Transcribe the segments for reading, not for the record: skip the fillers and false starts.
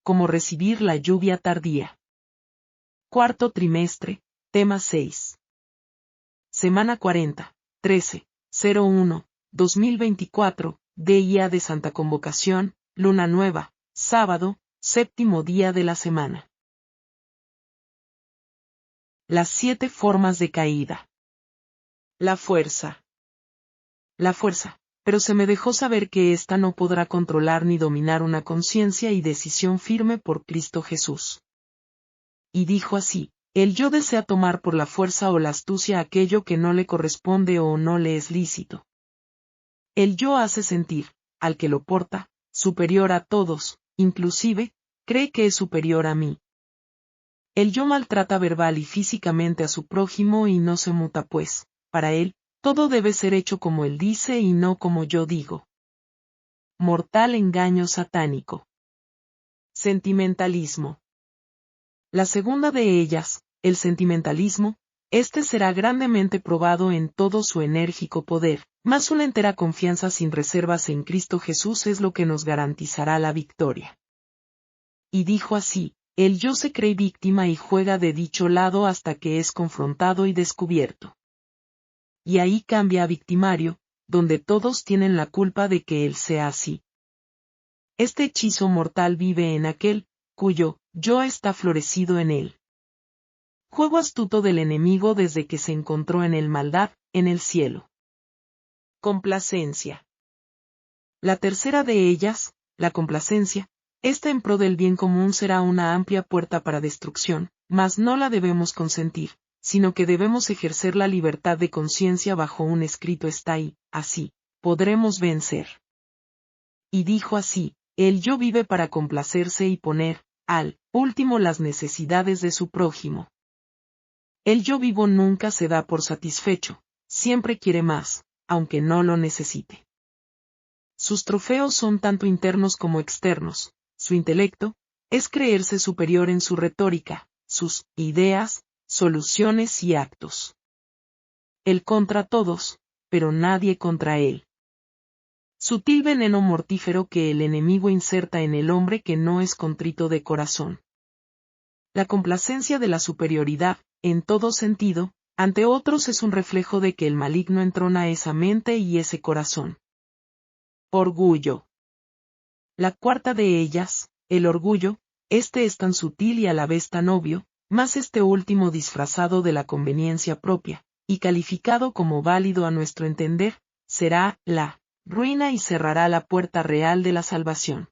como recibir la lluvia tardía. Cuarto trimestre, tema 6. Semana 40, 13/01/2024, Día de Santa Convocación, Luna Nueva, sábado, séptimo día de la semana. Las 7 formas de caída. La fuerza. La fuerza, pero se me dejó saber que ésta no podrá controlar ni dominar una conciencia y decisión firme por Cristo Jesús. Y dijo así: el yo desea tomar por la fuerza o la astucia aquello que no le corresponde o no le es lícito. El yo hace sentir, al que lo porta, superior a todos, inclusive, cree que es superior a mí. El yo maltrata verbal y físicamente a su prójimo y no se muta pues, para él, todo debe ser hecho como él dice y no como yo digo. Mortal engaño satánico. Sentimentalismo. La segunda de ellas, el sentimentalismo, este será grandemente probado en todo su enérgico poder, mas una entera confianza sin reservas en Cristo Jesús es lo que nos garantizará la victoria. Y dijo así: el yo se cree víctima y juega de dicho lado hasta que es confrontado y descubierto. Y ahí cambia a victimario, donde todos tienen la culpa de que él sea así. Este hechizo mortal vive en aquel, cuyo yo está florecido en él. Juego astuto del enemigo desde que se encontró en el maldad, en el cielo. Complacencia. La tercera de ellas, la complacencia, esta en pro del bien común será una amplia puerta para destrucción, mas no la debemos consentir, sino que debemos ejercer la libertad de conciencia bajo un escrito está y, así, podremos vencer. Y dijo así: el yo vive para complacerse y poner, al último, las necesidades de su prójimo. El yo vivo nunca se da por satisfecho, siempre quiere más, aunque no lo necesite. Sus trofeos son tanto internos como externos. Su intelecto es creerse superior en su retórica, sus ideas, soluciones y actos. Él contra todos, pero nadie contra él. Sutil veneno mortífero que el enemigo inserta en el hombre que no es contrito de corazón. La complacencia de la superioridad, en todo sentido, ante otros es un reflejo de que el maligno entrona esa mente y ese corazón. Orgullo. La cuarta de ellas, el orgullo, este es tan sutil y a la vez tan obvio, mas este último disfrazado de la conveniencia propia, y calificado como válido a nuestro entender, será la ruina y cerrará la puerta real de la salvación.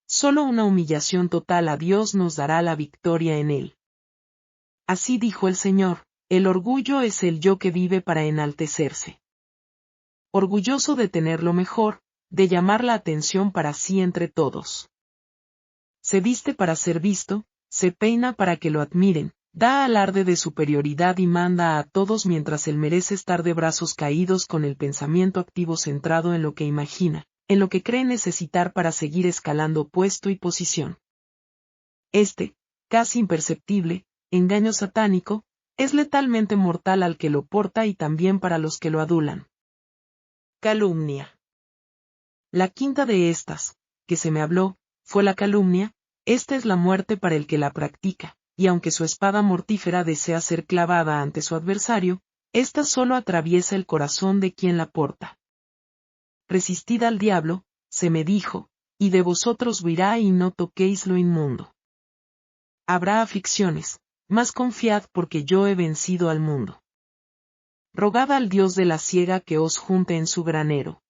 Solo una humillación total a Dios nos dará la victoria en él. Así dijo el Señor: el orgullo es el yo que vive para enaltecerse. Orgulloso de tener lo mejor, de llamar la atención para sí entre todos. Se viste para ser visto, se peina para que lo admiren, da alarde de superioridad y manda a todos mientras él merece estar de brazos caídos con el pensamiento activo centrado en lo que imagina, en lo que cree necesitar para seguir escalando puesto y posición. Este, casi imperceptible, engaño satánico, es letalmente mortal al que lo porta y también para los que lo adulan. Calumnia. La quinta de estas, que se me habló, fue la calumnia. Esta es la muerte para el que la practica, y aunque su espada mortífera desea ser clavada ante su adversario, ésta solo atraviesa el corazón de quien la porta. Resistid al diablo, se me dijo, y de vosotros huirá y no toquéis lo inmundo. Habrá aflicciones, mas confiad porque yo he vencido al mundo. Rogad al Dios de la siega que os junte en su granero.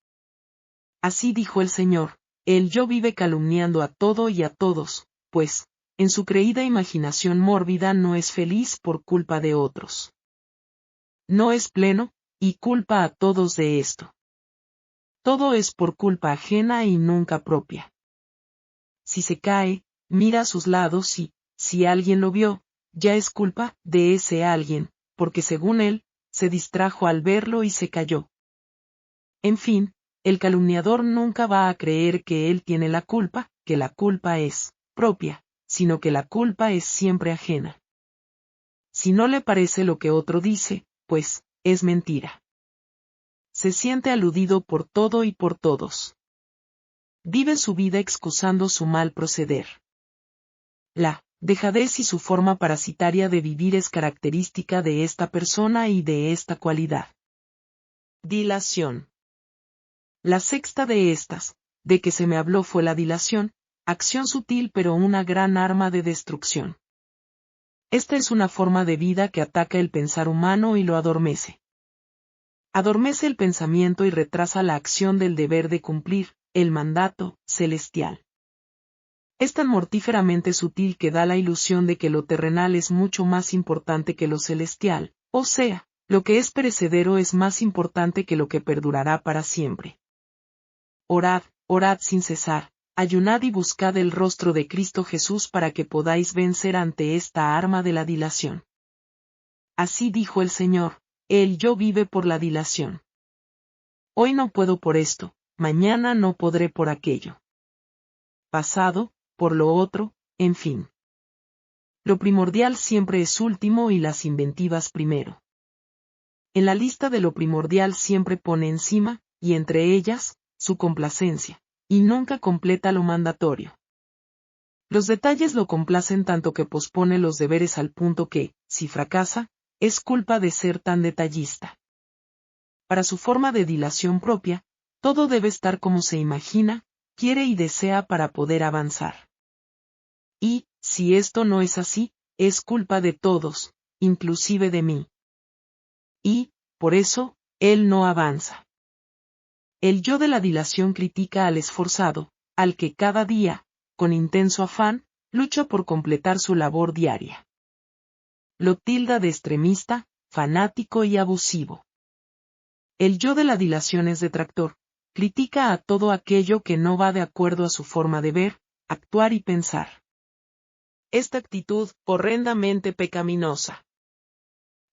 Así dijo el Señor: el yo vive calumniando a todo y a todos, pues, en su creída imaginación mórbida no es feliz por culpa de otros. No es pleno, y culpa a todos de esto. Todo es por culpa ajena y nunca propia. Si se cae, mira a sus lados y, si alguien lo vio, ya es culpa de ese alguien, porque según él, se distrajo al verlo y se cayó. En fin, el calumniador nunca va a creer que él tiene la culpa, que la culpa es propia, sino que la culpa es siempre ajena. Si no le parece lo que otro dice, pues, es mentira. Se siente aludido por todo y por todos. Vive su vida excusando su mal proceder. La dejadez y su forma parasitaria de vivir es característica de esta persona y de esta cualidad. Dilación. La sexta de estas, de que se me habló fue la dilación, acción sutil pero una gran arma de destrucción. Esta es una forma de vida que ataca el pensar humano y lo adormece. Adormece el pensamiento y retrasa la acción del deber de cumplir, el mandato celestial. Es tan mortíferamente sutil que da la ilusión de que lo terrenal es mucho más importante que lo celestial, o sea, lo que es perecedero es más importante que lo que perdurará para siempre. Orad, orad sin cesar, ayunad y buscad el rostro de Cristo Jesús para que podáis vencer ante esta arma de la dilación. Así dijo el Señor, el yo vive por la dilación. Hoy no puedo por esto, mañana no podré por aquello. Pasado, por lo otro, en fin. Lo primordial siempre es último y las inventivas primero. En la lista de lo primordial siempre pone encima, y entre ellas, su complacencia, y nunca completa lo mandatorio. Los detalles lo complacen tanto que pospone los deberes al punto que, si fracasa, es culpa de ser tan detallista. Para su forma de dilación propia, todo debe estar como se imagina, quiere y desea para poder avanzar. Y, si esto no es así, es culpa de todos, inclusive de mí. Y, por eso, él no avanza. El yo de la dilación critica al esforzado, al que cada día, con intenso afán, lucha por completar su labor diaria. Lo tilda de extremista, fanático y abusivo. El yo de la dilación es detractor, critica a todo aquello que no va de acuerdo a su forma de ver, actuar y pensar. Esta actitud, horrendamente pecaminosa,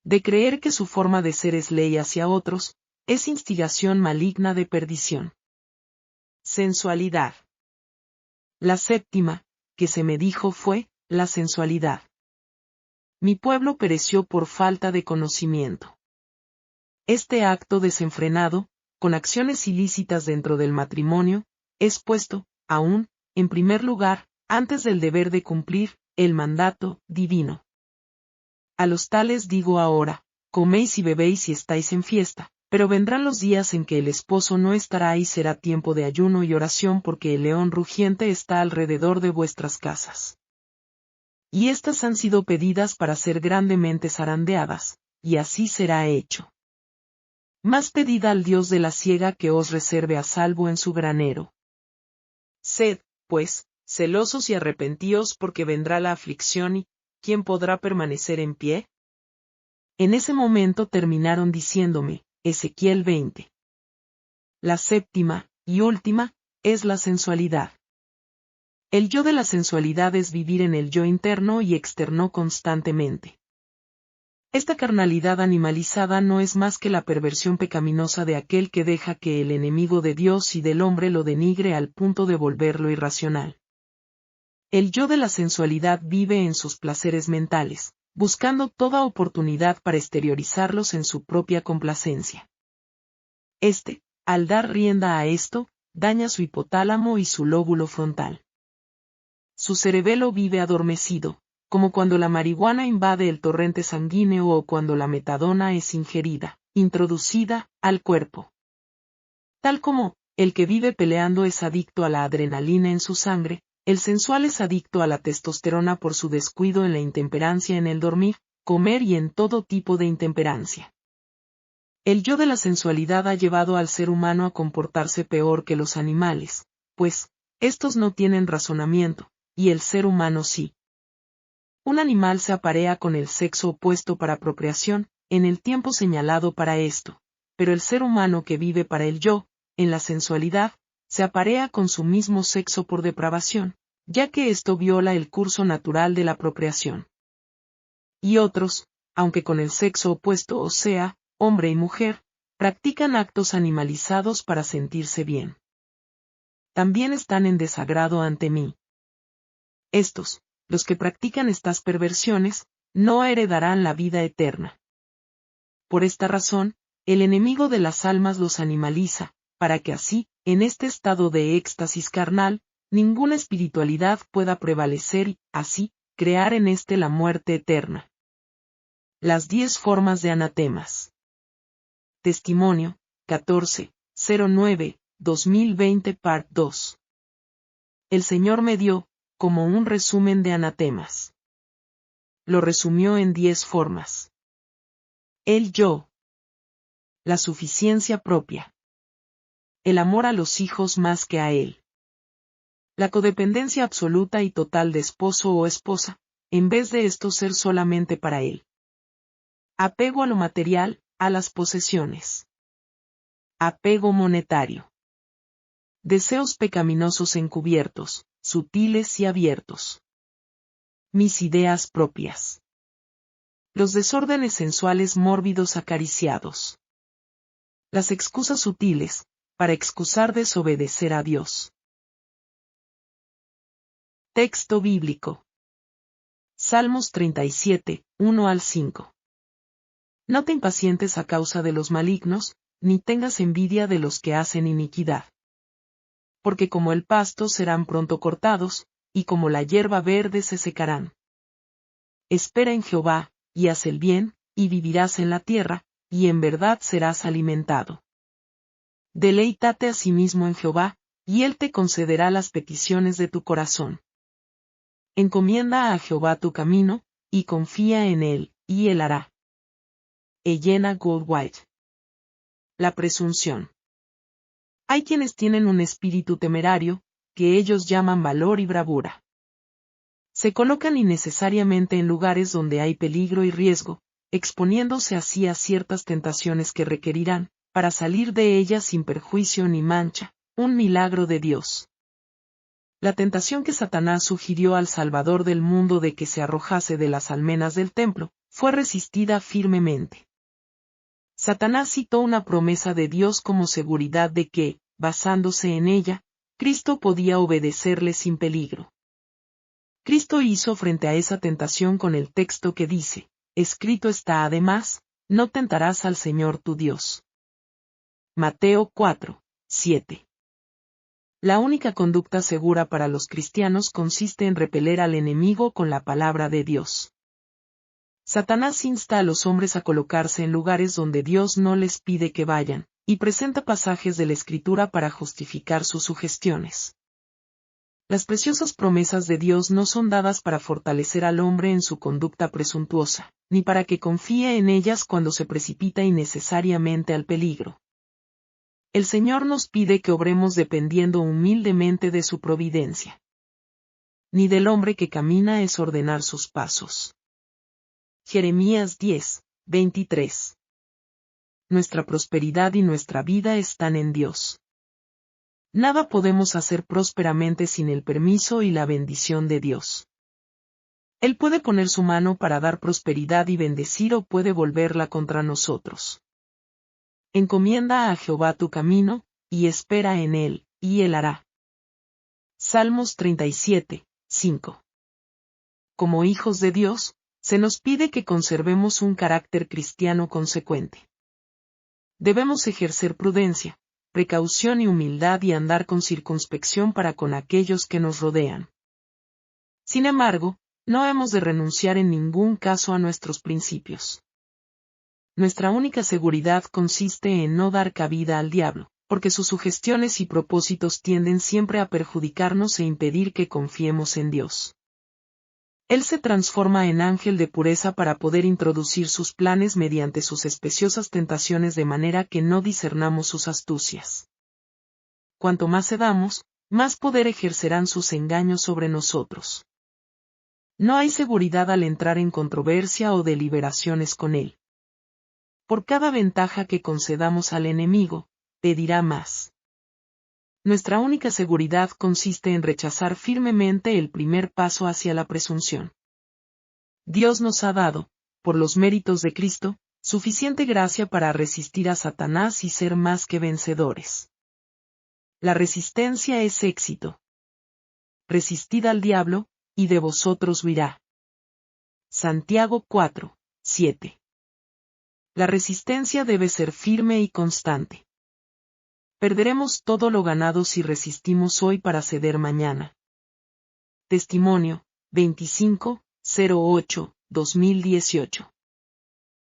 de creer que su forma de ser es ley hacia otros, es instigación maligna de perdición. Sensualidad. La séptima, que se me dijo fue, la sensualidad. Mi pueblo pereció por falta de conocimiento. Este acto desenfrenado, con acciones ilícitas dentro del matrimonio, es puesto, aún, en primer lugar, antes del deber de cumplir, el mandato divino. A los tales digo ahora, coméis y bebéis y estáis en fiesta, pero vendrán los días en que el esposo no estará y será tiempo de ayuno y oración porque el león rugiente está alrededor de vuestras casas. Y estas han sido pedidas para ser grandemente zarandeadas, y así será hecho. Más pedid al Dios de la siega que os reserve a salvo en su granero. Sed, pues, celosos y arrepentíos porque vendrá la aflicción y, ¿quién podrá permanecer en pie? En ese momento terminaron diciéndome, Ezequiel 20. La séptima, y última, es la sensualidad. El yo de la sensualidad es vivir en el yo interno y externo constantemente. Esta carnalidad animalizada no es más que la perversión pecaminosa de aquel que deja que el enemigo de Dios y del hombre lo denigre al punto de volverlo irracional. El yo de la sensualidad vive en sus placeres mentales, buscando toda oportunidad para exteriorizarlos en su propia complacencia. Al dar rienda a esto, daña su hipotálamo y su lóbulo frontal. Su cerebelo vive adormecido, como cuando la marihuana invade el torrente sanguíneo o cuando la metadona es ingerida, introducida, al cuerpo. Tal como, el que vive peleando es adicto a la adrenalina en su sangre, el sensual es adicto a la testosterona por su descuido en la intemperancia en el dormir, comer y en todo tipo de intemperancia. El yo de la sensualidad ha llevado al ser humano a comportarse peor que los animales, pues, estos no tienen razonamiento, y el ser humano sí. Un animal se aparea con el sexo opuesto para procreación, en el tiempo señalado para esto, pero el ser humano que vive para el yo, en la sensualidad, se aparea con su mismo sexo por depravación, ya que esto viola el curso natural de la procreación. Y otros, aunque con el sexo opuesto o sea, hombre y mujer, practican actos animalizados para sentirse bien. También están en desagrado ante mí. Estos, los que practican estas perversiones, no heredarán la vida eterna. Por esta razón, el enemigo de las almas los animaliza, para que así, en este estado de éxtasis carnal, ninguna espiritualidad pueda prevalecer y, así, crear en éste la muerte eterna. Las 10 formas de anatemas. Testimonio, 14-09-2020 Part 2. El Señor me dio, como un resumen de anatemas. Lo resumió en 10 formas. El yo. La suficiencia propia. El amor a los hijos más que a él. La codependencia absoluta y total de esposo o esposa, en vez de esto ser solamente para él. Apego a lo material, a las posesiones. Apego monetario. Deseos pecaminosos encubiertos, sutiles y abiertos. Mis ideas propias. Los desórdenes sensuales mórbidos acariciados. Las excusas sutiles, para excusar desobedecer a Dios. Texto bíblico. Salmos 37, 1 al 5. No te impacientes a causa de los malignos, ni tengas envidia de los que hacen iniquidad. Porque como el pasto serán pronto cortados, y como la hierba verde se secarán. Espera en Jehová, y haz el bien, y vivirás en la tierra, y en verdad serás alimentado. Deleítate asimismo en Jehová, y él te concederá las peticiones de tu corazón. Encomienda a Jehová tu camino, y confía en él, y él hará. Elena Goldwhite. La presunción. Hay quienes tienen un espíritu temerario, que ellos llaman valor y bravura. Se colocan innecesariamente en lugares donde hay peligro y riesgo, exponiéndose así a ciertas tentaciones que requerirán, para salir de ellas sin perjuicio ni mancha, un milagro de Dios. La tentación que Satanás sugirió al Salvador del mundo de que se arrojase de las almenas del templo, fue resistida firmemente. Satanás citó una promesa de Dios como seguridad de que, basándose en ella, Cristo podía obedecerle sin peligro. Cristo hizo frente a esa tentación con el texto que dice, escrito está además, no tentarás al Señor tu Dios. Mateo 4, 7. La única conducta segura para los cristianos consiste en repeler al enemigo con la palabra de Dios. Satanás insta a los hombres a colocarse en lugares donde Dios no les pide que vayan, y presenta pasajes de la Escritura para justificar sus sugestiones. Las preciosas promesas de Dios no son dadas para fortalecer al hombre en su conducta presuntuosa, ni para que confíe en ellas cuando se precipita innecesariamente al peligro. El Señor nos pide que obremos dependiendo humildemente de su providencia. Ni del hombre que camina es ordenar sus pasos. Jeremías 10, 23. Nuestra prosperidad y nuestra vida están en Dios. Nada podemos hacer prósperamente sin el permiso y la bendición de Dios. Él puede poner su mano para dar prosperidad y bendecir o puede volverla contra nosotros. Encomienda a Jehová tu camino, y espera en él, y él hará. Salmos 37, 5. Como hijos de Dios, se nos pide que conservemos un carácter cristiano consecuente. Debemos ejercer prudencia, precaución y humildad y andar con circunspección para con aquellos que nos rodean. Sin embargo, no hemos de renunciar en ningún caso a nuestros principios. Nuestra única seguridad consiste en no dar cabida al diablo, porque sus sugestiones y propósitos tienden siempre a perjudicarnos e impedir que confiemos en Dios. Él se transforma en ángel de pureza para poder introducir sus planes mediante sus especiosas tentaciones de manera que no discernamos sus astucias. Cuanto más cedamos, más poder ejercerán sus engaños sobre nosotros. No hay seguridad al entrar en controversia o deliberaciones con él. Por cada ventaja que concedamos al enemigo, pedirá más. Nuestra única seguridad consiste en rechazar firmemente el primer paso hacia la presunción. Dios nos ha dado, por los méritos de Cristo, suficiente gracia para resistir a Satanás y ser más que vencedores. La resistencia es éxito. Resistid al diablo, y de vosotros huirá. Santiago 4, 7. La resistencia debe ser firme y constante. Perderemos todo lo ganado si resistimos hoy para ceder mañana. Testimonio, 25-08-2018.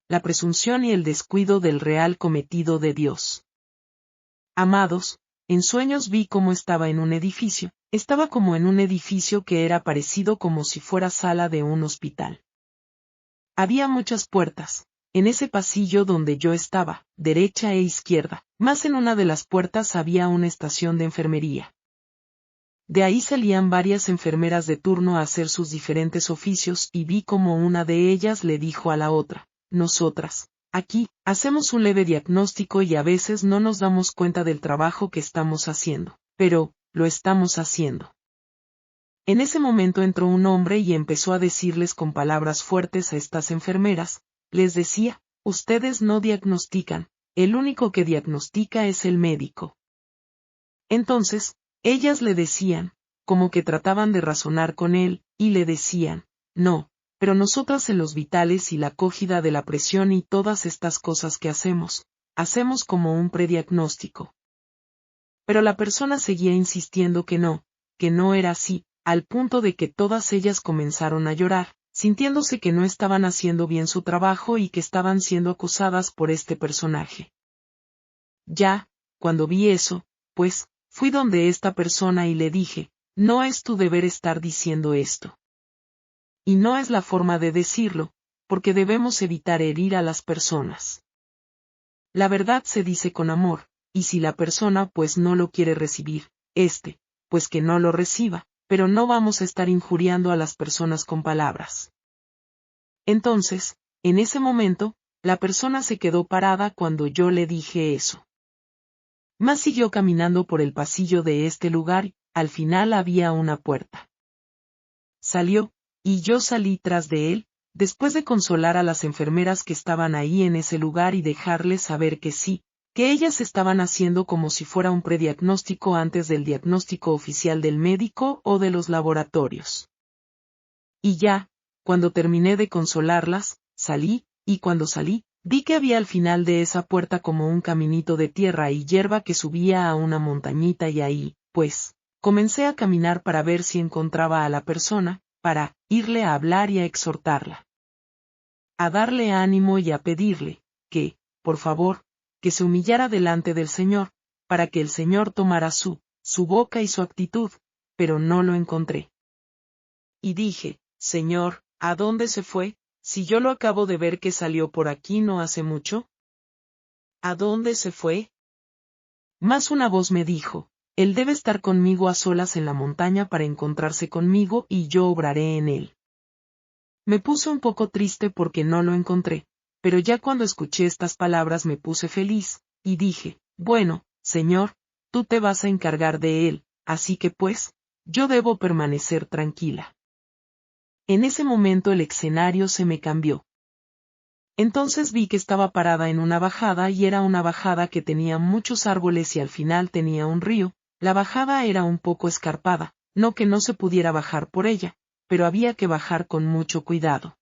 La presunción y el descuido del real cometido de Dios. Amados, en sueños vi cómo estaba en un edificio, estaba como en un edificio que era parecido como si fuera sala de un hospital. Había muchas puertas, en ese pasillo donde yo estaba, derecha e izquierda, más en una de las puertas había una estación de enfermería. De ahí salían varias enfermeras de turno a hacer sus diferentes oficios y vi como una de ellas le dijo a la otra, nosotras, aquí, hacemos un leve diagnóstico y a veces no nos damos cuenta del trabajo que estamos haciendo, pero, lo estamos haciendo. En ese momento entró un hombre y empezó a decirles con palabras fuertes a estas enfermeras, les decía, ustedes no diagnostican, el único que diagnostica es el médico. Entonces, ellas le decían, como que trataban de razonar con él, y le decían, no, pero nosotras en los vitales y la cogida de la presión y todas estas cosas que hacemos como un prediagnóstico. Pero la persona seguía insistiendo que no era así, al punto de que todas ellas comenzaron a llorar, sintiéndose que no estaban haciendo bien su trabajo y que estaban siendo acusadas por este personaje. Ya, cuando vi eso, pues, fui donde esta persona y le dije, no es tu deber estar diciendo esto. Y no es la forma de decirlo, porque debemos evitar herir a las personas. La verdad se dice con amor, y si la persona pues no lo quiere recibir, pues que no lo reciba, pero no vamos a estar injuriando a las personas con palabras. Entonces, en ese momento, la persona se quedó parada cuando yo le dije eso. Más siguió caminando por el pasillo de este lugar y, al final había una puerta. Salió, y yo salí tras de él, después de consolar a las enfermeras que estaban ahí en ese lugar y dejarles saber que sí, que ellas estaban haciendo como si fuera un prediagnóstico antes del diagnóstico oficial del médico o de los laboratorios. Y ya, cuando terminé de consolarlas, salí, y cuando salí, vi que había al final de esa puerta como un caminito de tierra y hierba que subía a una montañita y ahí, pues, comencé a caminar para ver si encontraba a la persona, para irle a hablar y a exhortarla. A darle ánimo y a pedirle, que, por favor, que se humillara delante del Señor, para que el Señor tomara su boca y su actitud, pero no lo encontré. Y dije, Señor, ¿a dónde se fue, si yo lo acabo de ver que salió por aquí no hace mucho? ¿A dónde se fue? Más una voz me dijo, Él debe estar conmigo a solas en la montaña para encontrarse conmigo y yo obraré en él. Me puse un poco triste porque no lo encontré, pero ya cuando escuché estas palabras me puse feliz, y dije, bueno, Señor, tú te vas a encargar de él, así que pues, yo debo permanecer tranquila. En ese momento el escenario se me cambió. Entonces vi que estaba parada en una bajada y era una bajada que tenía muchos árboles y al final tenía un río. La bajada era un poco escarpada, no que no se pudiera bajar por ella, pero había que bajar con mucho cuidado.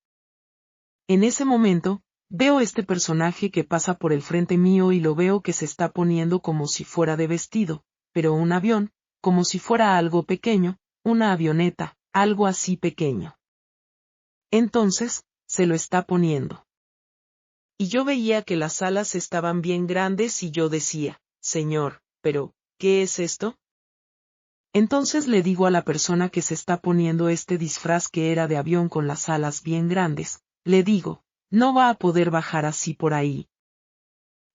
En ese momento, veo este personaje que pasa por el frente mío y lo veo que se está poniendo como si fuera de vestido, pero un avión, como si fuera algo pequeño, una avioneta, algo así pequeño. Entonces, se lo está poniendo. Y yo veía que las alas estaban bien grandes y yo decía, Señor, pero, ¿qué es esto? Entonces le digo a la persona que se está poniendo este disfraz que era de avión con las alas bien grandes, le digo, no va a poder bajar así por ahí.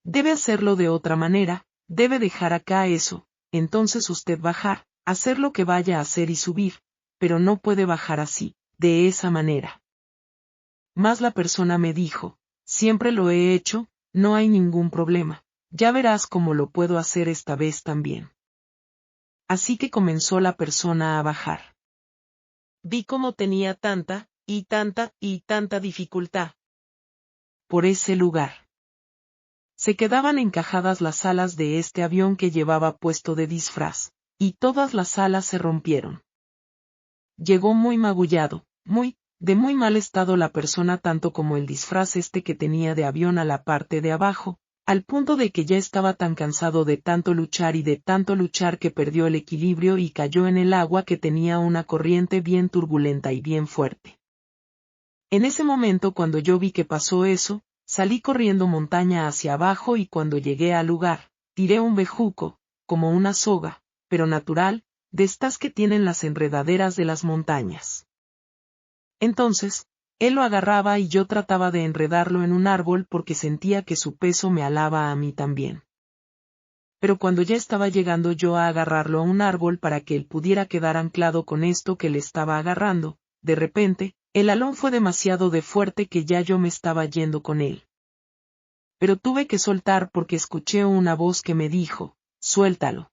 Debe hacerlo de otra manera, debe dejar acá eso, entonces usted bajar, hacer lo que vaya a hacer y subir, pero no puede bajar así, de esa manera. Mas la persona me dijo, siempre lo he hecho, no hay ningún problema, ya verás cómo lo puedo hacer esta vez también. Así que comenzó la persona a bajar. Vi cómo tenía tanta, y tanta dificultad. Por ese lugar. Se quedaban encajadas las alas de este avión que llevaba puesto de disfraz, y todas las alas se rompieron. Llegó muy magullado, de muy mal estado la persona tanto como el disfraz que tenía de avión a la parte de abajo, al punto de que ya estaba tan cansado de tanto luchar y de tanto luchar que perdió el equilibrio y cayó en el agua que tenía una corriente bien turbulenta y bien fuerte. En ese momento cuando yo vi que pasó eso, salí corriendo montaña hacia abajo y cuando llegué al lugar, tiré un bejuco, como una soga, pero natural, de estas que tienen las enredaderas de las montañas. Entonces, él lo agarraba y yo trataba de enredarlo en un árbol porque sentía que su peso me alaba a mí también. Pero cuando ya estaba llegando yo a agarrarlo a un árbol para que él pudiera quedar anclado con esto que le estaba agarrando, de repente, el alón fue demasiado de fuerte que ya yo me estaba yendo con él. Pero tuve que soltar porque escuché una voz que me dijo, suéltalo.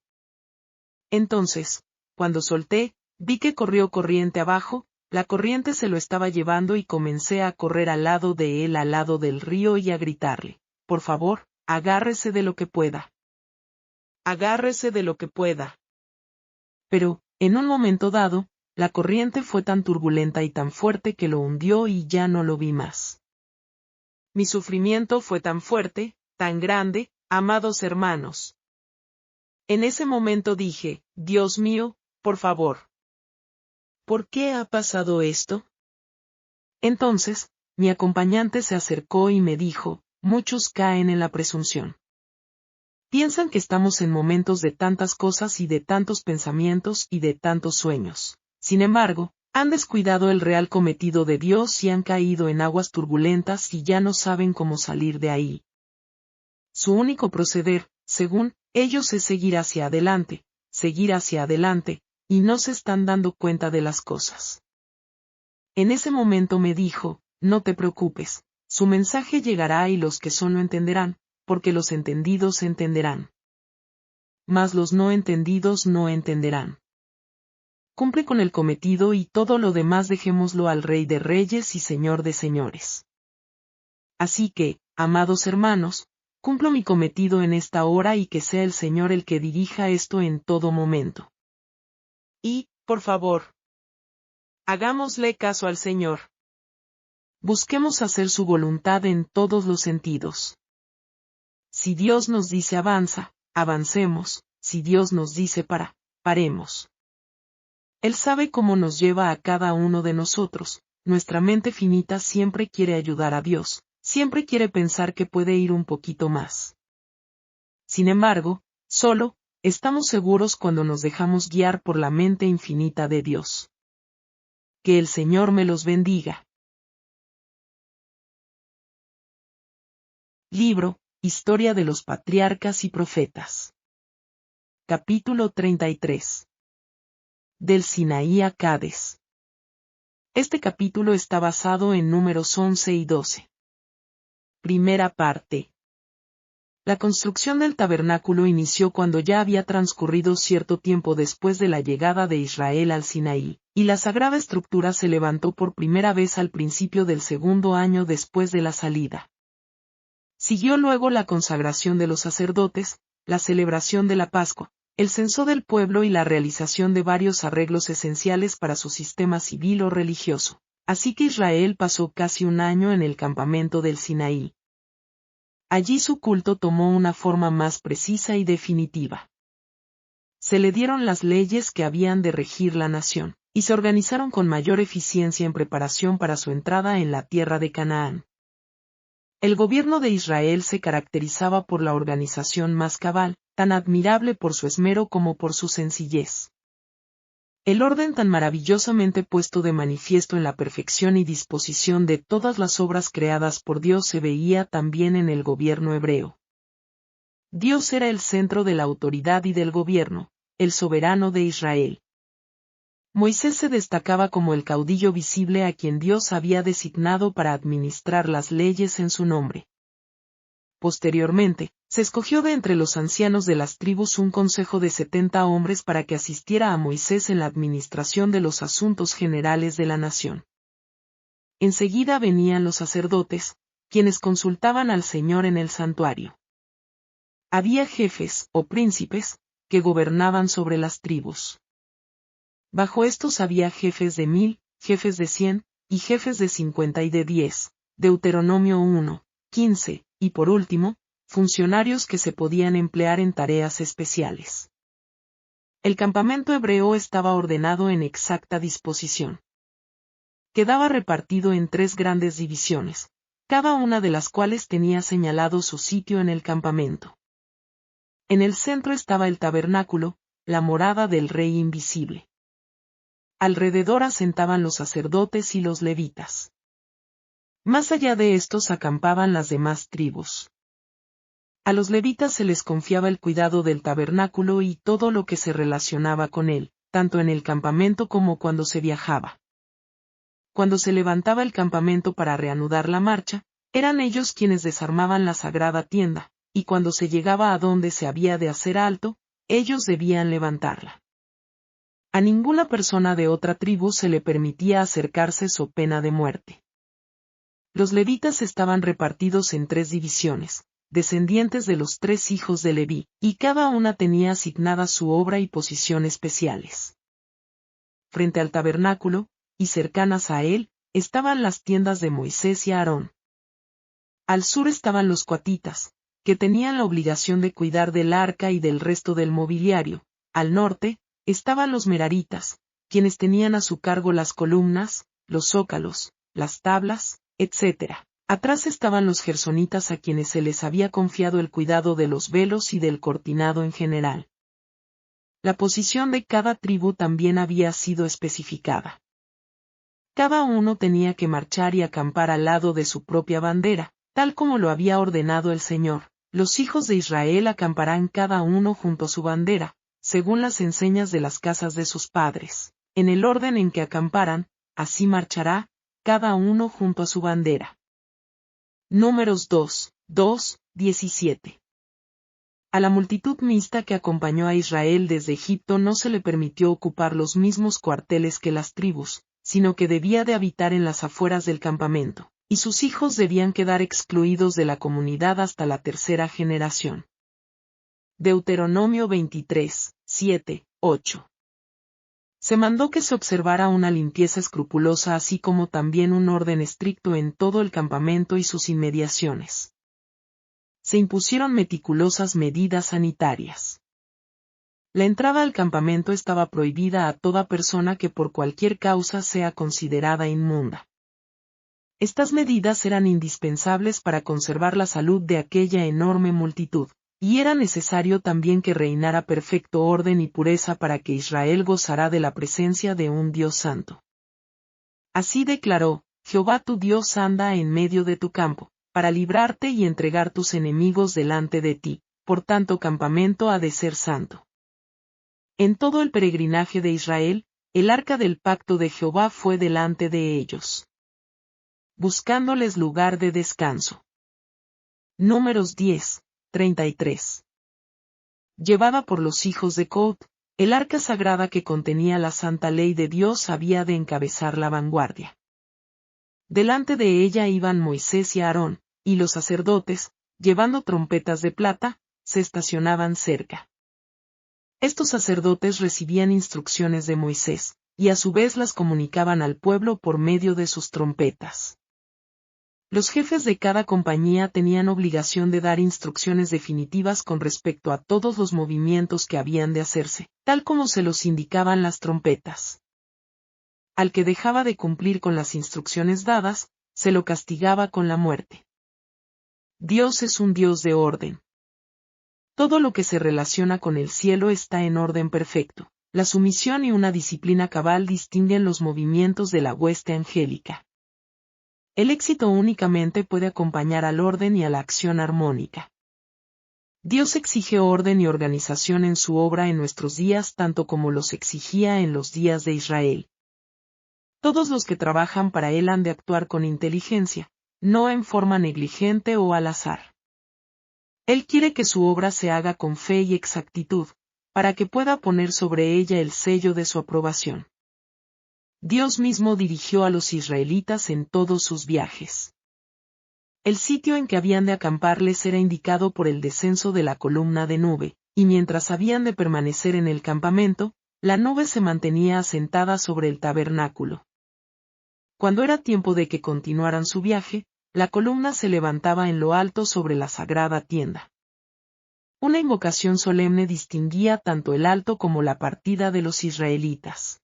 Entonces, cuando solté, vi que corrió corriente abajo, la corriente se lo estaba llevando y comencé a correr al lado de él al lado del río y a gritarle, por favor, agárrese de lo que pueda. Agárrese de lo que pueda. Pero, en un momento dado, la corriente fue tan turbulenta y tan fuerte que lo hundió y ya no lo vi más. Mi sufrimiento fue tan fuerte, tan grande, amados hermanos. En ese momento dije, Dios mío, por favor. ¿Por qué ha pasado esto? Entonces, mi acompañante se acercó y me dijo, muchos caen en la presunción. Piensan que estamos en momentos de tantas cosas y de tantos pensamientos y de tantos sueños. Sin embargo, han descuidado el real cometido de Dios y han caído en aguas turbulentas y ya no saben cómo salir de ahí. Su único proceder, según ellos, es seguir hacia adelante, y no se están dando cuenta de las cosas. En ese momento me dijo, no te preocupes, su mensaje llegará y los que son lo entenderán, porque los entendidos entenderán. Mas los no entendidos no entenderán. Cumple con el cometido y todo lo demás dejémoslo al Rey de Reyes y Señor de Señores. Así que, amados hermanos, cumplo mi cometido en esta hora y que sea el Señor el que dirija esto en todo momento. Y, por favor, hagámosle caso al Señor. Busquemos hacer su voluntad en todos los sentidos. Si Dios nos dice avanza, avancemos, si Dios nos dice para, paremos. Él sabe cómo nos lleva a cada uno de nosotros, nuestra mente finita siempre quiere ayudar a Dios, siempre quiere pensar que puede ir un poquito más. Sin embargo, solo, estamos seguros cuando nos dejamos guiar por la mente infinita de Dios. Que el Señor me los bendiga. Libro, Historia de los Patriarcas y Profetas. Capítulo 33. Del Sinaí a Cades. Este capítulo está basado en Números 11 y 12. Primera parte. La construcción del tabernáculo inició cuando ya había transcurrido cierto tiempo después de la llegada de Israel al Sinaí, y la sagrada estructura se levantó por primera vez al principio del segundo año después de la salida. Siguió luego la consagración de los sacerdotes, la celebración de la Pascua, el censo del pueblo y la realización de varios arreglos esenciales para su sistema civil o religioso. Así que Israel pasó casi un año en el campamento del Sinaí. Allí su culto tomó una forma más precisa y definitiva. Se le dieron las leyes que habían de regir la nación, y se organizaron con mayor eficiencia en preparación para su entrada en la tierra de Canaán. El gobierno de Israel se caracterizaba por la organización más cabal, tan admirable por su esmero como por su sencillez. El orden tan maravillosamente puesto de manifiesto en la perfección y disposición de todas las obras creadas por Dios se veía también en el gobierno hebreo. Dios era el centro de la autoridad y del gobierno, el soberano de Israel. Moisés se destacaba como el caudillo visible a quien Dios había designado para administrar las leyes en su nombre. Posteriormente, se escogió de entre los ancianos de las tribus un consejo de 70 hombres para que asistiera a Moisés en la administración de los asuntos generales de la nación. Enseguida venían los sacerdotes, quienes consultaban al Señor en el santuario. Había jefes, o príncipes, que gobernaban sobre las tribus. Bajo estos había jefes de 1000, jefes de 100, y jefes de 50 y de 10, Deuteronomio 1, 15, y por último, funcionarios que se podían emplear en tareas especiales. El campamento hebreo estaba ordenado en exacta disposición. Quedaba repartido en 3 grandes divisiones, cada una de las cuales tenía señalado su sitio en el campamento. En el centro estaba el tabernáculo, la morada del Rey invisible. Alrededor asentaban los sacerdotes y los levitas. Más allá de estos acampaban las demás tribus. A los levitas se les confiaba el cuidado del tabernáculo y todo lo que se relacionaba con él, tanto en el campamento como cuando se viajaba. Cuando se levantaba el campamento para reanudar la marcha, eran ellos quienes desarmaban la sagrada tienda, y cuando se llegaba a donde se había de hacer alto, ellos debían levantarla. A ninguna persona de otra tribu se le permitía acercarse so pena de muerte. Los levitas estaban repartidos en 3 divisiones, descendientes de los 3 hijos de Leví, y cada una tenía asignada su obra y posición especiales. Frente al tabernáculo, y cercanas a él, estaban las tiendas de Moisés y Aarón. Al sur estaban los coatitas, que tenían la obligación de cuidar del arca y del resto del mobiliario. Al norte, estaban los meraritas, quienes tenían a su cargo las columnas, los zócalos, las tablas, etc. Atrás estaban los gersonitas a quienes se les había confiado el cuidado de los velos y del cortinado en general. La posición de cada tribu también había sido especificada. Cada uno tenía que marchar y acampar al lado de su propia bandera, tal como lo había ordenado el Señor. Los hijos de Israel acamparán cada uno junto a su bandera, según las enseñas de las casas de sus padres. En el orden en que acamparan, así marchará, cada uno junto a su bandera. Números 2:17. A la multitud mixta que acompañó a Israel desde Egipto no se le permitió ocupar los mismos cuarteles que las tribus, sino que debía de habitar en las afueras del campamento, y sus hijos debían quedar excluidos de la comunidad hasta la 3ª generación. Deuteronomio 23:7-8. Se mandó que se observara una limpieza escrupulosa así como también un orden estricto en todo el campamento y sus inmediaciones. Se impusieron meticulosas medidas sanitarias. La entrada al campamento estaba prohibida a toda persona que por cualquier causa sea considerada inmunda. Estas medidas eran indispensables para conservar la salud de aquella enorme multitud, y era necesario también que reinara perfecto orden y pureza para que Israel gozara de la presencia de un Dios santo. Así declaró: Jehová tu Dios anda en medio de tu campo, para librarte y entregar tus enemigos delante de ti, por tanto campamento ha de ser santo. En todo el peregrinaje de Israel, el arca del pacto de Jehová fue delante de ellos, buscándoles lugar de descanso. Números 10:33. Llevada por los hijos de Coat, el arca sagrada que contenía la santa ley de Dios había de encabezar la vanguardia. Delante de ella iban Moisés y Aarón, y los sacerdotes, llevando trompetas de plata, se estacionaban cerca. Estos sacerdotes recibían instrucciones de Moisés, y a su vez las comunicaban al pueblo por medio de sus trompetas. Los jefes de cada compañía tenían obligación de dar instrucciones definitivas con respecto a todos los movimientos que habían de hacerse, tal como se los indicaban las trompetas. Al que dejaba de cumplir con las instrucciones dadas, se lo castigaba con la muerte. Dios es un Dios de orden. Todo lo que se relaciona con el cielo está en orden perfecto. La sumisión y una disciplina cabal distinguen los movimientos de la hueste angélica. El éxito únicamente puede acompañar al orden y a la acción armónica. Dios exige orden y organización en su obra en nuestros días tanto como los exigía en los días de Israel. Todos los que trabajan para Él han de actuar con inteligencia, no en forma negligente o al azar. Él quiere que su obra se haga con fe y exactitud, para que pueda poner sobre ella el sello de su aprobación. Dios mismo dirigió a los israelitas en todos sus viajes. El sitio en que habían de acampar les era indicado por el descenso de la columna de nube, y mientras habían de permanecer en el campamento, la nube se mantenía asentada sobre el tabernáculo. Cuando era tiempo de que continuaran su viaje, la columna se levantaba en lo alto sobre la sagrada tienda. Una invocación solemne distinguía tanto el alto como la partida de los israelitas.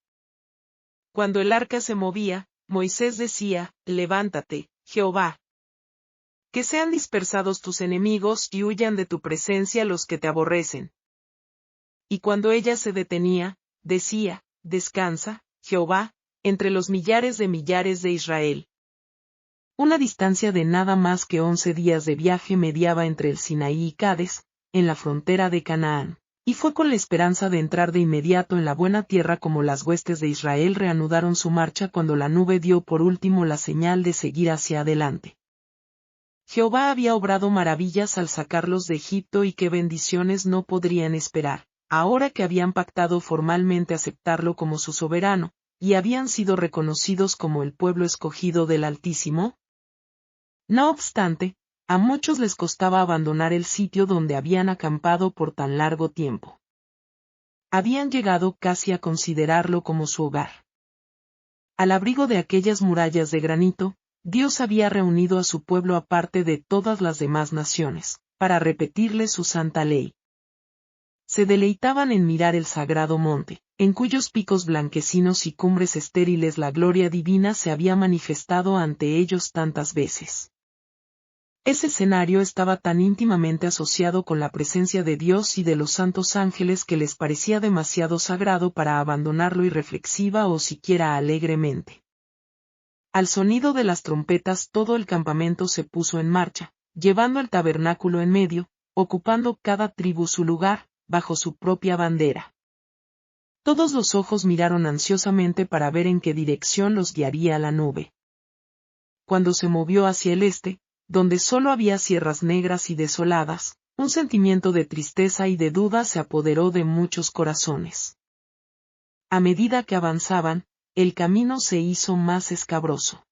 Cuando el arca se movía, Moisés decía: «Levántate, Jehová. Que sean dispersados tus enemigos y huyan de tu presencia los que te aborrecen». Y cuando ella se detenía, decía: «Descansa, Jehová, entre los millares de Israel». Una distancia de nada más que 11 días de viaje mediaba entre el Sinaí y Cades, en la frontera de Canaán, y fue con la esperanza de entrar de inmediato en la buena tierra como las huestes de Israel reanudaron su marcha cuando la nube dio por último la señal de seguir hacia adelante. Jehová había obrado maravillas al sacarlos de Egipto y qué bendiciones no podrían esperar, ahora que habían pactado formalmente aceptarlo como su soberano, y habían sido reconocidos como el pueblo escogido del Altísimo. No obstante, a muchos les costaba abandonar el sitio donde habían acampado por tan largo tiempo. Habían llegado casi a considerarlo como su hogar. Al abrigo de aquellas murallas de granito, Dios había reunido a su pueblo aparte de todas las demás naciones, para repetirle su santa ley. Se deleitaban en mirar el sagrado monte, en cuyos picos blanquecinos y cumbres estériles la gloria divina se había manifestado ante ellos tantas veces. Ese escenario estaba tan íntimamente asociado con la presencia de Dios y de los santos ángeles que les parecía demasiado sagrado para abandonarlo irreflexiva o siquiera alegremente. Al sonido de las trompetas todo el campamento se puso en marcha, llevando el tabernáculo en medio, ocupando cada tribu su lugar, bajo su propia bandera. Todos los ojos miraron ansiosamente para ver en qué dirección los guiaría la nube. Cuando se movió hacia el este, donde solo había sierras negras y desoladas, un sentimiento de tristeza y de duda se apoderó de muchos corazones. A medida que avanzaban, el camino se hizo más escabroso.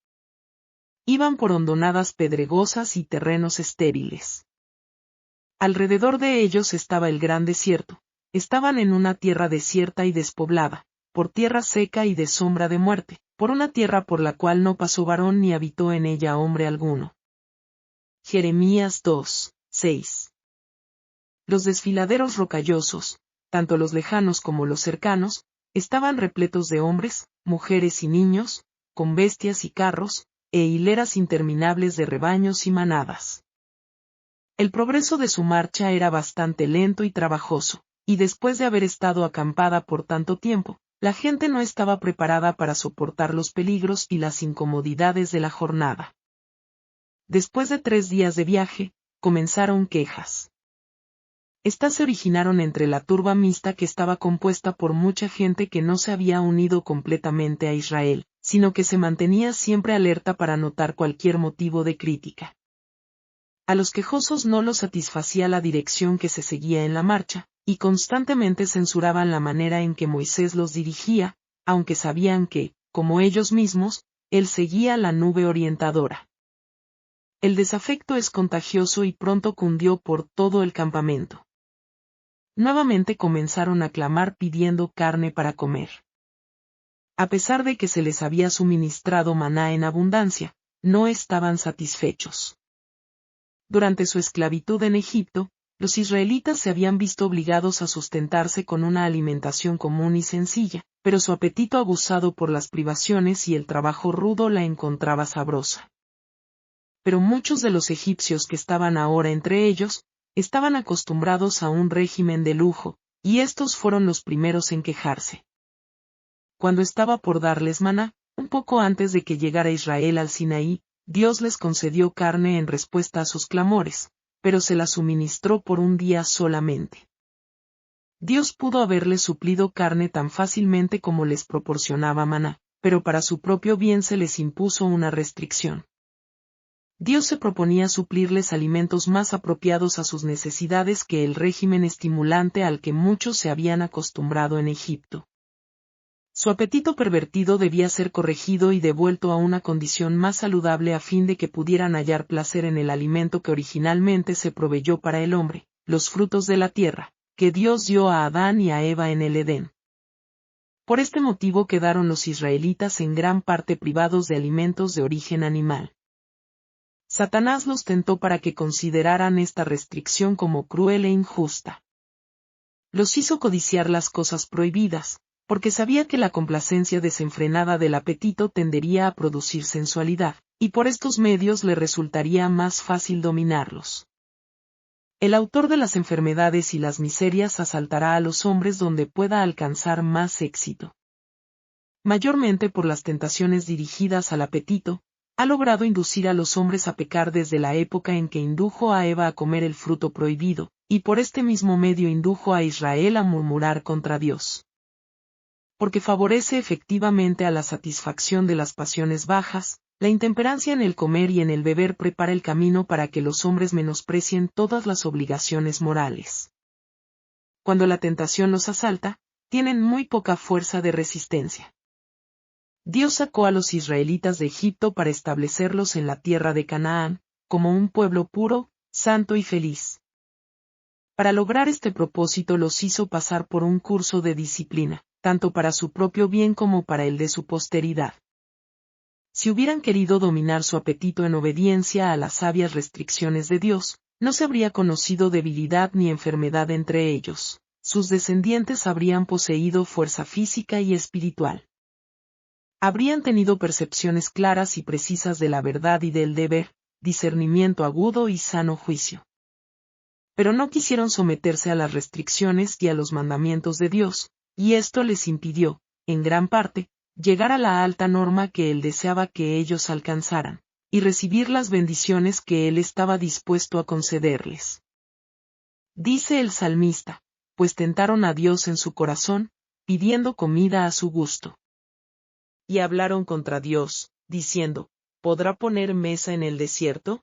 Iban por hondonadas pedregosas y terrenos estériles. Alrededor de ellos estaba el gran desierto, estaban en una tierra desierta y despoblada, por tierra seca y de sombra de muerte, por una tierra por la cual no pasó varón ni habitó en ella hombre alguno. Jeremías 2:6. Los desfiladeros rocallosos, tanto los lejanos como los cercanos, estaban repletos de hombres, mujeres y niños, con bestias y carros, e hileras interminables de rebaños y manadas. El progreso de su marcha era bastante lento y trabajoso, y después de haber estado acampada por tanto tiempo, la gente no estaba preparada para soportar los peligros y las incomodidades de la jornada. Después de 3 días de viaje, comenzaron quejas. Estas se originaron entre la turba mixta que estaba compuesta por mucha gente que no se había unido completamente a Israel, sino que se mantenía siempre alerta para notar cualquier motivo de crítica. A los quejosos no los satisfacía la dirección que se seguía en la marcha, y constantemente censuraban la manera en que Moisés los dirigía, aunque sabían que, como ellos mismos, él seguía la nube orientadora. El desafecto es contagioso y pronto cundió por todo el campamento. Nuevamente comenzaron a clamar pidiendo carne para comer. A pesar de que se les había suministrado maná en abundancia, no estaban satisfechos. Durante su esclavitud en Egipto, los israelitas se habían visto obligados a sustentarse con una alimentación común y sencilla, pero su apetito abusado por las privaciones y el trabajo rudo la encontraba sabrosa. Pero muchos de los egipcios que estaban ahora entre ellos, estaban acostumbrados a un régimen de lujo, y estos fueron los primeros en quejarse. Cuando estaba por darles maná, un poco antes de que llegara Israel al Sinaí, Dios les concedió carne en respuesta a sus clamores, pero se la suministró por un día solamente. Dios pudo haberles suplido carne tan fácilmente como les proporcionaba maná, pero para su propio bien se les impuso una restricción. Dios se proponía suplirles alimentos más apropiados a sus necesidades que el régimen estimulante al que muchos se habían acostumbrado en Egipto. Su apetito pervertido debía ser corregido y devuelto a una condición más saludable a fin de que pudieran hallar placer en el alimento que originalmente se proveyó para el hombre, los frutos de la tierra, que Dios dio a Adán y a Eva en el Edén. Por este motivo quedaron los israelitas en gran parte privados de alimentos de origen animal. Satanás los tentó para que consideraran esta restricción como cruel e injusta. Los hizo codiciar las cosas prohibidas, porque sabía que la complacencia desenfrenada del apetito tendería a producir sensualidad, y por estos medios le resultaría más fácil dominarlos. El autor de las enfermedades y las miserias asaltará a los hombres donde pueda alcanzar más éxito. Mayormente por las tentaciones dirigidas al apetito, ha logrado inducir a los hombres a pecar desde la época en que indujo a Eva a comer el fruto prohibido, y por este mismo medio indujo a Israel a murmurar contra Dios. Porque favorece efectivamente a la satisfacción de las pasiones bajas, la intemperancia en el comer y en el beber prepara el camino para que los hombres menosprecien todas las obligaciones morales. Cuando la tentación los asalta, tienen muy poca fuerza de resistencia. Dios sacó a los israelitas de Egipto para establecerlos en la tierra de Canaán, como un pueblo puro, santo y feliz. Para lograr este propósito los hizo pasar por un curso de disciplina, tanto para su propio bien como para el de su posteridad. Si hubieran querido dominar su apetito en obediencia a las sabias restricciones de Dios, no se habría conocido debilidad ni enfermedad entre ellos. Sus descendientes habrían poseído fuerza física y espiritual. Habrían tenido percepciones claras y precisas de la verdad y del deber, discernimiento agudo y sano juicio. Pero no quisieron someterse a las restricciones y a los mandamientos de Dios, y esto les impidió, en gran parte, llegar a la alta norma que Él deseaba que ellos alcanzaran, y recibir las bendiciones que Él estaba dispuesto a concederles. Dice el salmista, pues tentaron a Dios en su corazón, pidiendo comida a su gusto. Y hablaron contra Dios, diciendo, ¿podrá poner mesa en el desierto?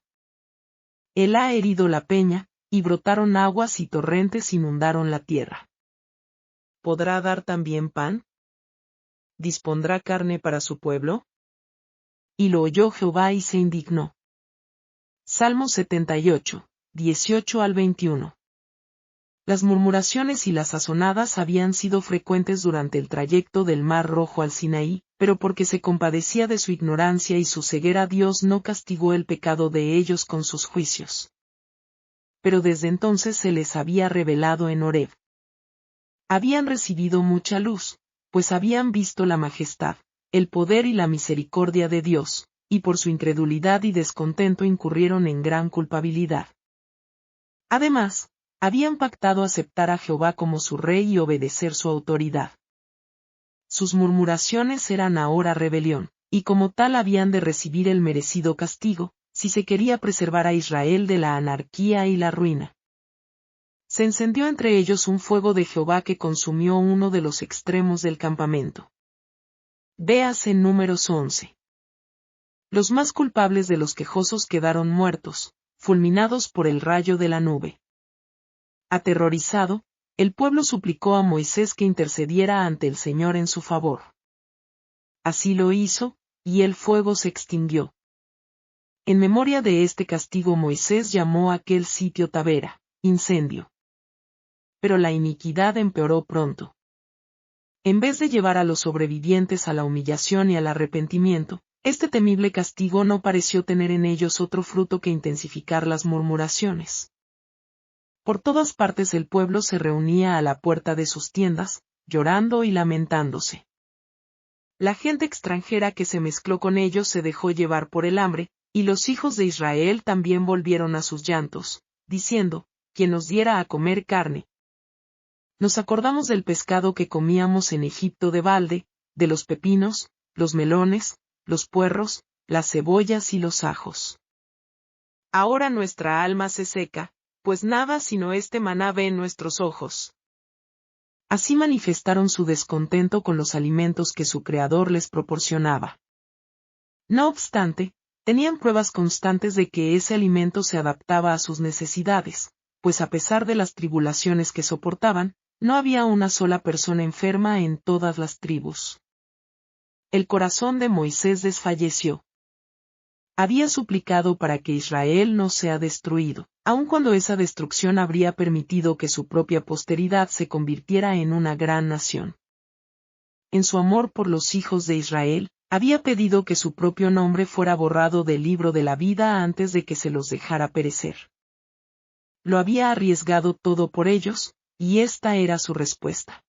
Él ha herido la peña, y brotaron aguas y torrentes inundaron la tierra. ¿Podrá dar también pan? ¿Dispondrá carne para su pueblo? Y lo oyó Jehová y se indignó. Salmo 78, 18 al 21. Las murmuraciones y las azonadas habían sido frecuentes durante el trayecto del Mar Rojo al Sinaí, pero porque se compadecía de su ignorancia y su ceguera Dios no castigó el pecado de ellos con sus juicios. Pero desde entonces se les había revelado en Horeb. Habían recibido mucha luz, pues habían visto la majestad, el poder y la misericordia de Dios, y por su incredulidad y descontento incurrieron en gran culpabilidad. Además, habían pactado aceptar a Jehová como su rey y obedecer su autoridad. Sus murmuraciones eran ahora rebelión, y como tal habían de recibir el merecido castigo, si se quería preservar a Israel de la anarquía y la ruina. Se encendió entre ellos un fuego de Jehová que consumió uno de los extremos del campamento. Véase Números 11. Los más culpables de los quejosos quedaron muertos, fulminados por el rayo de la nube. Aterrorizado, el pueblo suplicó a Moisés que intercediera ante el Señor en su favor. Así lo hizo, y el fuego se extinguió. En memoria de este castigo Moisés llamó a aquel sitio Tabera, incendio. Pero la iniquidad empeoró pronto. En vez de llevar a los sobrevivientes a la humillación y al arrepentimiento, este temible castigo no pareció tener en ellos otro fruto que intensificar las murmuraciones. Por todas partes el pueblo se reunía a la puerta de sus tiendas, llorando y lamentándose. La gente extranjera que se mezcló con ellos se dejó llevar por el hambre, y los hijos de Israel también volvieron a sus llantos, diciendo, ¿quién nos diera a comer carne? Nos acordamos del pescado que comíamos en Egipto de balde, de los pepinos, los melones, los puerros, las cebollas y los ajos. Ahora nuestra alma se seca, pues nada sino este maná ve en nuestros ojos. Así manifestaron su descontento con los alimentos que su Creador les proporcionaba. No obstante, tenían pruebas constantes de que ese alimento se adaptaba a sus necesidades, pues a pesar de las tribulaciones que soportaban, no había una sola persona enferma en todas las tribus. El corazón de Moisés desfalleció. Había suplicado para que Israel no sea destruido, aun cuando esa destrucción habría permitido que su propia posteridad se convirtiera en una gran nación. En su amor por los hijos de Israel, Había pedido que su propio nombre fuera borrado del libro de la vida antes de que se los dejara perecer. Lo había arriesgado todo por ellos, y esta era su respuesta.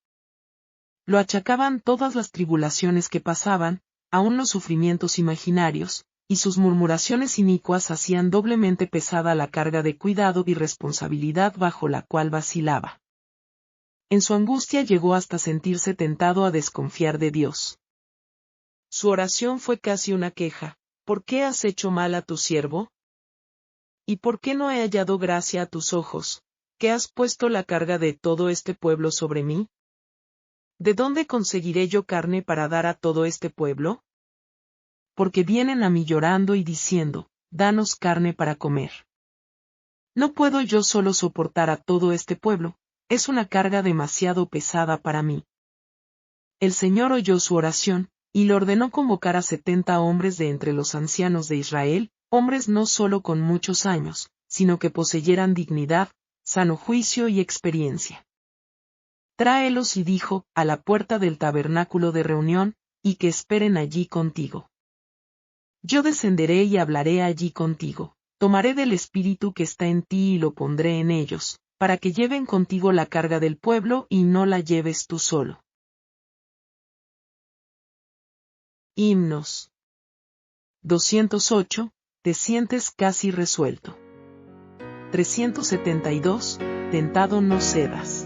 Lo achacaban todas las tribulaciones que pasaban, aun los sufrimientos imaginarios, y sus murmuraciones inicuas hacían doblemente pesada la carga de cuidado y responsabilidad bajo la cual vacilaba. En su angustia llegó hasta sentirse tentado a desconfiar de Dios. Su oración fue casi una queja: ¿por qué has hecho mal a tu siervo? ¿Y por qué no he hallado gracia a tus ojos, que has puesto la carga de todo este pueblo sobre mí? ¿De dónde conseguiré yo carne para dar a todo este pueblo? Porque vienen a mí llorando y diciendo: danos carne para comer. No puedo yo solo soportar a todo este pueblo, es una carga demasiado pesada para mí. El Señor oyó su oración, y le ordenó convocar a 70 hombres de entre los ancianos de Israel, hombres no solo con muchos años, sino que poseyeran dignidad, sano juicio y experiencia. Tráelos, y dijo, a la puerta del tabernáculo de reunión, y que esperen allí contigo. Yo descenderé y hablaré allí contigo, tomaré del espíritu que está en ti y lo pondré en ellos, para que lleven contigo la carga del pueblo y no la lleves tú solo. Himnos. 208, te sientes casi resuelto. 372, tentado no cedas.